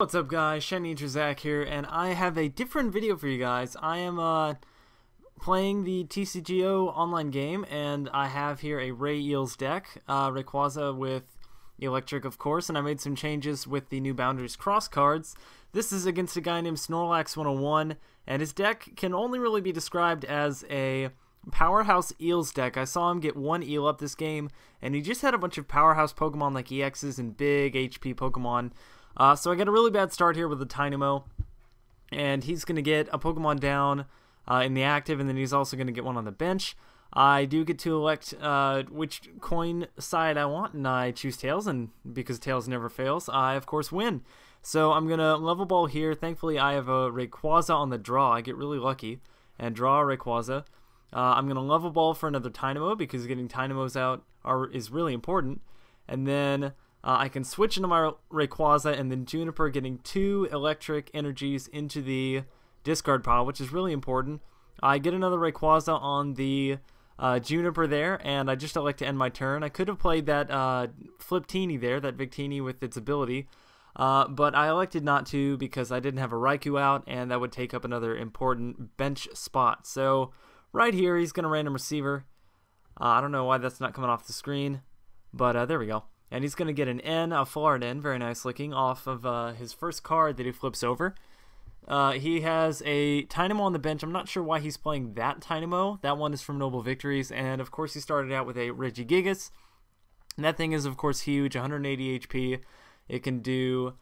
What's up guys, shinyhunterzach here, and I have a different video for you guys. I am playing the PTCGO online game, and I have here a RayEels deck, Rayquaza with Electric of course, and I made some changes with the new Boundaries Cross cards. This is against a guy named Snorlax101, and his deck can only really be described as a Powerhouse Eels deck. I saw him get one Eel up this game, and he just had a bunch of Powerhouse Pokemon like EXs and big HP Pokemon. So I got a really bad start here with the Tynamo, and he's going to get a Pokemon down in the active, and then he's also going to get one on the bench. I do get to elect which coin side I want, and I choose Tails, and because Tails never fails, I of course win. So I'm going to level ball here. Thankfully I have a Rayquaza on the draw. I get really lucky and draw a Rayquaza. I'm going to level ball for another Tynamo because getting Tynamos out is really important. And then I can switch into my Rayquaza, and then Juniper getting 2 electric energies into the discard pile, which is really important. I get another Rayquaza on the Juniper there, and I just elect to end my turn. I could have played that Fliptini there, that Victini with its ability, but I elected not to because I didn't have a Raikou out, and that would take up another important bench spot. So right here, he's going to random receiver. I don't know why that's not coming off the screen, but there we go. And he's going to get an N, a full art N, very nice looking, off of his first card that he flips over. He has a Tynamo on the bench. I'm not sure why he's playing that Tynamo. That one is from Noble Victories. And, of course, he started out with a Regigigas. And that thing is, of course, huge, 180 HP. It can do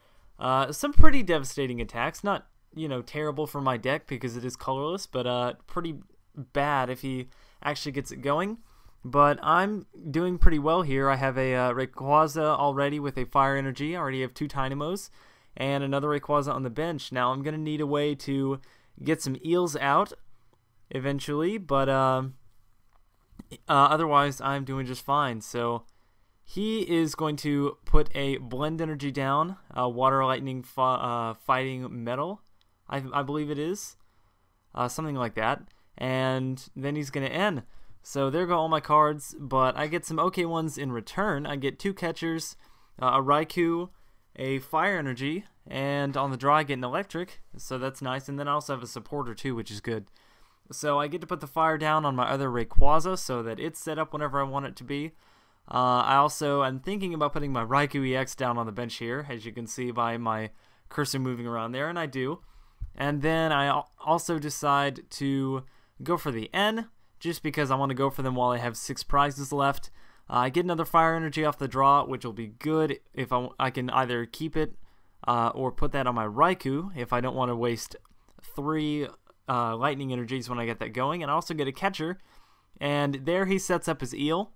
some pretty devastating attacks. Not, you know, terrible for my deck because it is colorless, but pretty bad if he actually gets it going. But I'm doing pretty well here. I have a Rayquaza already with a Fire Energy. I already have 2 Tynamos and another Rayquaza on the bench. Now I'm going to need a way to get some Eels out eventually, but otherwise I'm doing just fine. So he is going to put a Blend Energy down, Water, Lightning, Fighting, Metal, I believe it is, something like that. And then he's going to end. So there go all my cards, but I get some okay ones in return. I get 2 catchers, a Raikou, a Fire Energy, and on the draw I get an Electric, so that's nice. And then I also have a supporter too, which is good. So I get to put the fire down on my other Rayquaza so that it's set up whenever I want it to be. I'm thinking about putting my Raikou EX down on the bench here, as you can see by my cursor moving around there, and I do. And then I also decide to go for the N, just because I want to go for them while I have 6 prizes left. I get another Fire Energy off the draw, which will be good if I can either keep it or put that on my Raikou if I don't want to waste 3 Lightning Energies when I get that going. And I also get a catcher, and there he sets up his Eel.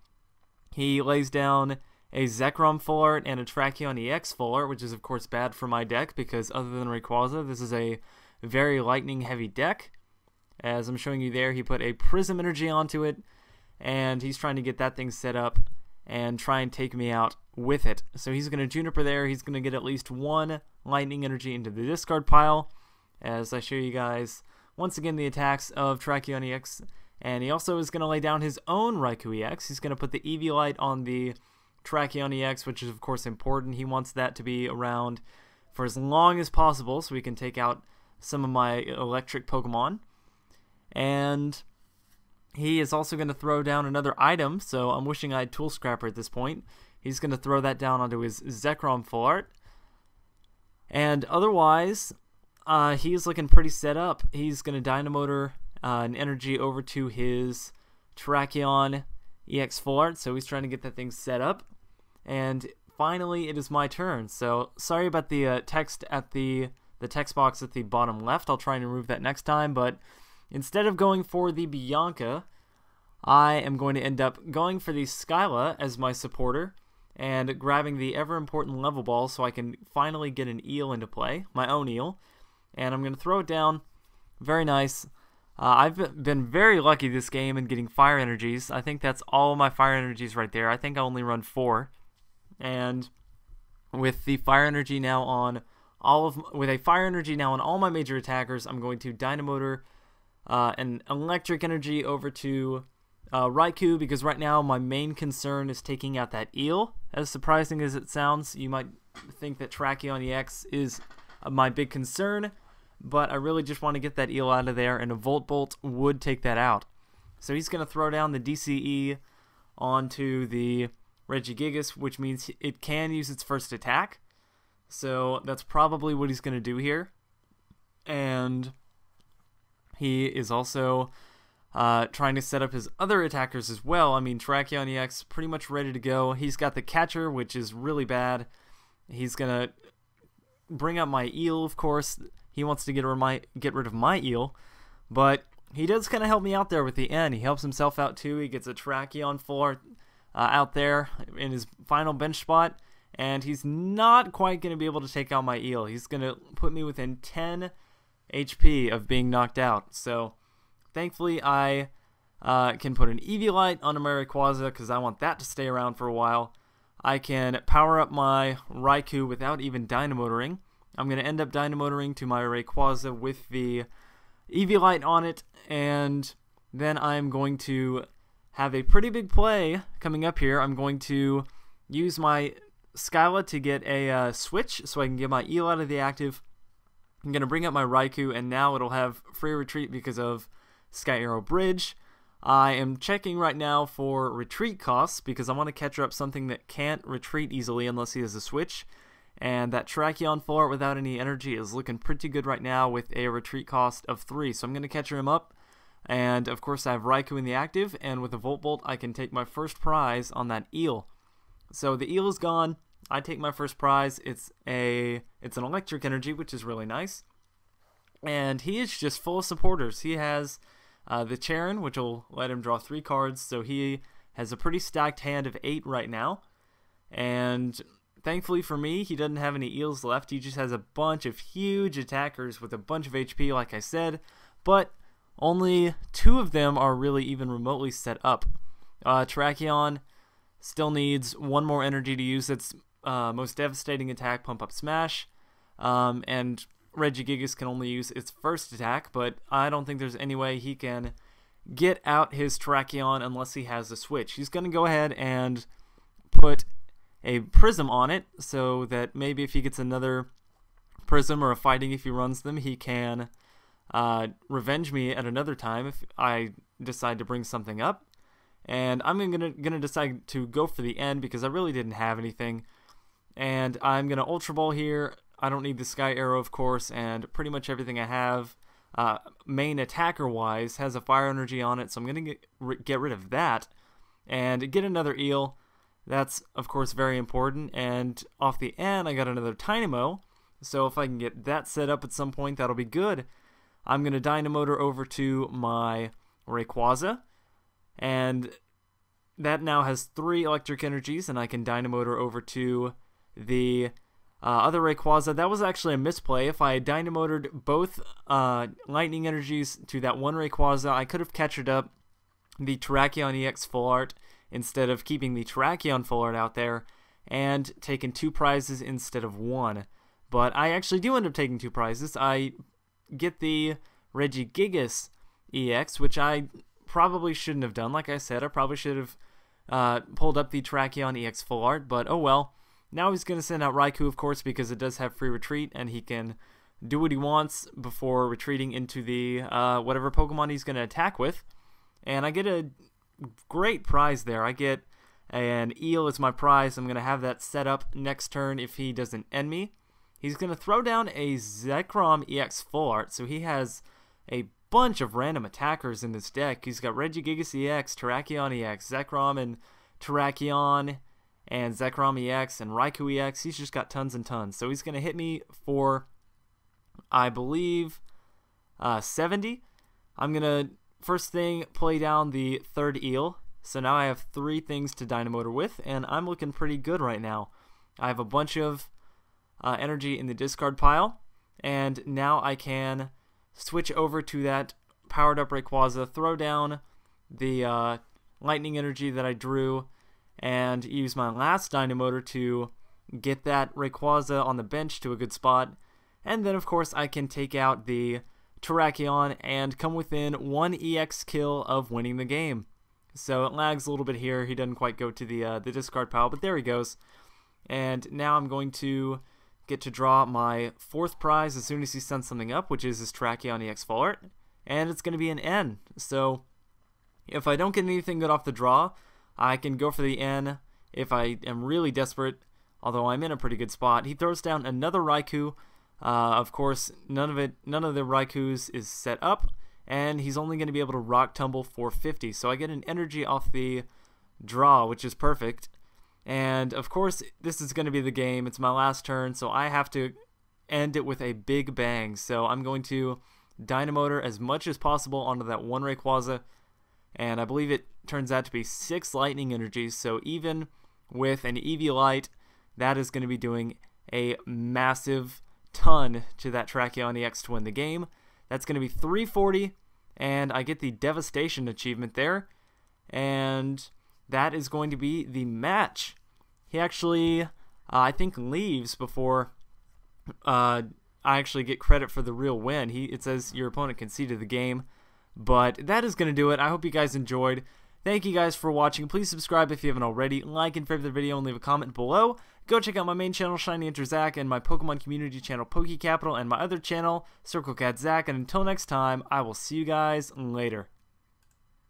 He lays down a Zekrom full art and a Tracheon EX full art, which is of course bad for my deck because other than Rayquaza, this is a very lightning heavy deck. As I'm showing you there, he put a Prism Energy onto it, and he's trying to get that thing set up and try and take me out with it. So he's going to Juniper there. He's going to get at least 1 Lightning Energy into the discard pile, as I show you guys once again the attacks of Tracheon EX. And he also is going to lay down his own Raikou EX. He's going to put the Eviolite on the Tracheon EX, which is of course important. He wants that to be around for as long as possible so we can take out some of my electric Pokemon. And he is also going to throw down another item, so I'm wishing I had Tool Scrapper at this point. He's going to throw that down onto his Zekrom full art. And otherwise, he's looking pretty set up. He's going to Dynamotor an energy over to his Tracheon EX full art, so he's trying to get that thing set up. And finally, it is my turn. So sorry about the text at the text box at the bottom left. I'll try and remove that next time, but instead of going for the Bianca, I am going to end up going for the Skyla as my supporter and grabbing the ever-important level ball so I can finally get an Eel into play, my own Eel. And I'm going to throw it down. Very nice. I've been very lucky this game in getting Fire Energies. I think that's all my Fire Energies right there. I think I only run 4. And with the Fire Energy now on all my major attackers, I'm going to Dynamotor an Electric Energy over to Raikou, because right now my main concern is taking out that Eel. As surprising as it sounds, you might think that Tracheon EX is my big concern, but I really just want to get that eel out of there, and a Volt Bolt would take that out. So he's going to throw down the DCE onto the Regigigas, which means it can use its first attack. So that's probably what he's going to do here. And he is also trying to set up his other attackers as well. I mean, Terrakion EX pretty much ready to go. He's got the catcher, which is really bad. He's going to bring up my eel, of course. He wants to get rid of my eel. But he does kind of help me out there with the N. He helps himself out too. He gets a Terrakion full art out there in his final bench spot. And he's not quite going to be able to take out my eel. He's going to put me within 10 HP of being knocked out. So thankfully I can put an Eviolite on my Rayquaza because I want that to stay around for a while. I can power up my Raikou without even Dynamotoring. I'm going to end up Dynamotoring to my Rayquaza with the Eviolite on it, and then I'm going to have a pretty big play coming up here. I'm going to use my Skyla to get a switch so I can get my eel out of the active. I'm going to bring up my Raikou, and now it'll have free retreat because of Sky Arrow Bridge. I am checking right now for retreat costs because I want to catch up something that can't retreat easily unless he has a switch. And that Terrakion full art without any energy is looking pretty good right now with a retreat cost of 3. So I'm going to catcher him up. And of course I have Raikou in the active, and with a Volt Bolt I can take my first prize on that eel. So the eel is gone. I take my first prize. It's an electric energy, which is really nice. And he is just full of supporters. He has the Charon, which will let him draw 3 cards. So he has a pretty stacked hand of 8 right now. And thankfully for me, he doesn't have any eels left. He just has a bunch of huge attackers with a bunch of HP, like I said. But only 2 of them are really even remotely set up. Terrakion still needs 1 more energy to use its most devastating attack, Pump Up Smash. And Regigigas can only use its first attack, but I don't think there's any way he can get out his Terrakion unless he has a switch. He's going to go ahead and put a Prism on it so that maybe if he gets another Prism or a Fighting if he runs them, he can revenge me at another time if I decide to bring something up. And I'm gonna decide to go for the end because I really didn't have anything. And I'm gonna Ultra Ball here. I don't need the Sky Arrow, of course, and pretty much everything I have, main attacker-wise, has a Fire Energy on it, so I'm gonna get rid of that and get another Eel. That's, of course, very important. And off the end, I got another Dynamo, so if I can get that set up at some point, that'll be good. I'm gonna Dynamotor over to my Rayquaza, and that now has 3 electric energies, and I can Dynamotor over to the other Rayquaza. That was actually a misplay. If I had Dynamotored both lightning energies to that one Rayquaza, I could have captured up the Terrakion EX full art instead of keeping the Terrakion full art out there and taken 2 prizes instead of 1. But I actually do end up taking 2 prizes. I get the Regigigas EX, which I probably shouldn't have done. Like I said, I probably should have pulled up the Terrakion EX full art, but oh well. Now he's going to send out Raikou, of course, because it does have free retreat, and he can do what he wants before retreating into the whatever Pokemon he's going to attack with. And I get a great prize there. I get an Eel as my prize. I'm going to have that set up next turn if he doesn't end me. He's going to throw down a Zekrom EX full art, so he has a bunch of random attackers in this deck. He's got Regigigas EX, Terrakion EX, Zekrom and Terrakion, and Zekrom EX and Raikou EX. He's just got tons and tons. So he's going to hit me for, I believe, 70. I'm going to, first thing, play down the 3rd Eel. So now I have 3 things to Dynamotor with, and I'm looking pretty good right now. I have a bunch of energy in the discard pile, and now I can switch over to that powered up Rayquaza, throw down the lightning energy that I drew, and use my last Dynamotor to get that Rayquaza on the bench to a good spot. And then, of course, I can take out the Terrakion and come within 1 EX kill of winning the game. So it lags a little bit here. He doesn't quite go to the discard pile, but there he goes. And now I'm going to get to draw my 4th prize as soon as he sends something up, which is his Tracheon EX Full Art, and it's going to be an N. So if I don't get anything good off the draw, I can go for the N if I am really desperate, although I'm in a pretty good spot. He throws down another Raikou. Of course, none of the Raikous is set up, and he's only going to be able to Rock Tumble for 50. So I get an energy off the draw, which is perfect. And of course, this is going to be the game. It's my last turn, so I have to end it with a big bang. So I'm going to Dynamotor as much as possible onto that one Rayquaza, and I believe it turns out to be 6 lightning energies. So even with an Eviolite, that is going to be doing a massive ton to that Tracheon EX to win the game. That's going to be 340, and I get the Devastation achievement there, and that is going to be the match. He actually, I think, leaves before I actually get credit for the real win. It says your opponent conceded the game, but that is going to do it. I hope you guys enjoyed. Thank you guys for watching. Please subscribe if you haven't already. Like and favorite the video and leave a comment below. Go check out my main channel, shinyhunterzach, and my Pokemon community channel, PokeCapital, and my other channel, CircleCatZach. And until next time, I will see you guys later.